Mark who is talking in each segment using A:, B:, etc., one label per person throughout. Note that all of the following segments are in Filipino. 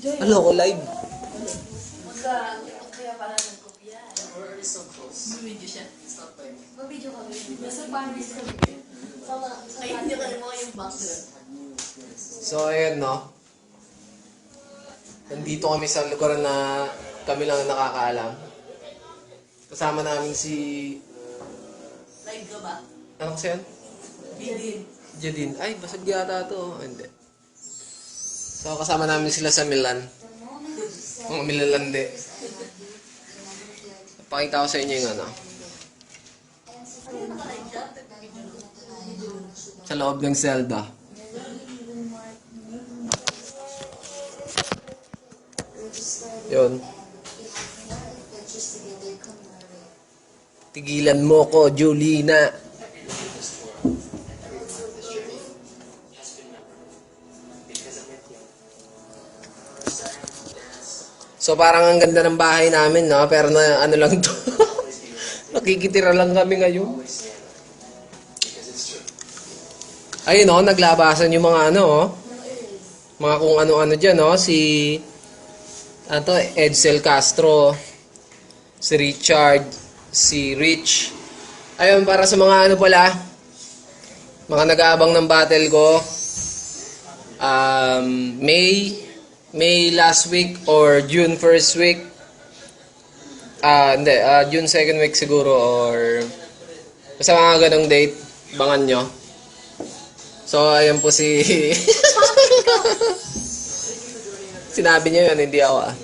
A: Ano ko live?
B: Kaya pala nagkopya.
C: We're already so close.
B: Video siya.
C: It's not like...
B: Mag-video kami. Nasa Paris kami. Ay, hindi ko mo yung background.
A: So, ayun, no? Nandito kami sa lugar na kami lang ang nakakaalam. Kasama namin si...
B: Live ka ba?
A: Ano kasi yan?
B: Bidin.
A: Jadine. Ay, basag yata ito. Hindi. So, kasama namin sila sa Milan. Mga Milalande. Pakita ko sa inyo yung ano. Sa loob ng Zelda. Yun. Tigilan mo ko, Julina. So parang ang ganda ng bahay namin, no? Pero na ano lang to. Nakikitira lang kami ngayon. Ayun, no? Naglabasan yung mga ano, oh. Mga kung ano-ano dyan, no? Si Edsel Castro, si Richard, si Rich. Ayun, para sa mga ano pala, mga nag-aabang ng battle ko, May last week or June first week. Hindi, June second week siguro or basta mga ganong date, bangan nyo. So, ayun po si... Sinabi niya yun, hindi ako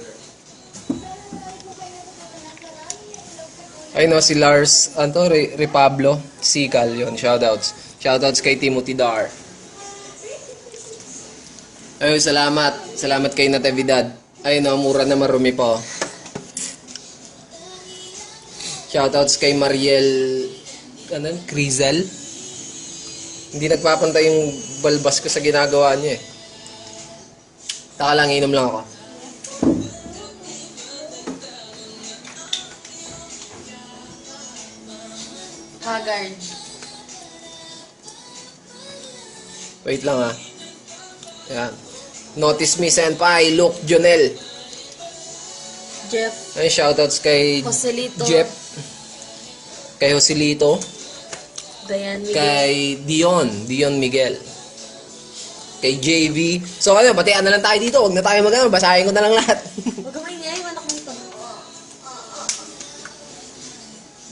A: Ayun no, si Lars, Repablo, Sikal, yun, shoutouts. Shoutouts kay Timothy Dar. Ayun, salamat. Salamat kay Natividad. Ayun no, mura na marumi po. Shoutouts kay Mariel, Crizel. Hindi nagpapantay yung balbas ko sa ginagawa niya eh. Taka lang, inom lang ako.
B: Haggard.
A: Wait lang ha. Ayan. Notice me, senpai, Luke, Jonel.
B: Jeff.
A: Ay, shoutouts kay
B: Joselito.
A: Jeff. Kay Joselito.
B: Diane Miguel.
A: Kay Dion Miguel. Kay JV. So ano, batian na lang tayo dito. Huwag na tayo mag-ano. Basahin ko na lang lahat.
B: Huwag ka maingay, anak mo ito.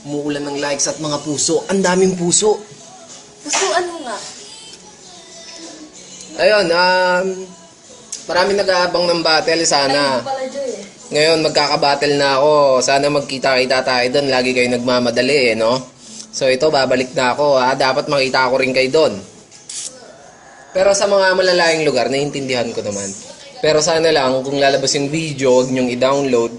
A: Umuulan ng likes at mga puso. Ang daming puso.
B: Pusuan mo nga.
A: Ayun, maraming nag-aabang ng battle.
B: Ay,
A: Sana.
B: hindi pala Joy eh.
A: Ngayon, magkakabattle na ako. Sana magkita-kita tayo doon. Lagi kayo nagmamadali no? So ito, babalik na ako Dapat makita ko rin kayo doon. Pero sa mga malalayang lugar, naiintindihan ko naman. Pero sana lang, kung lalabas yung video, huwag nyong i-download.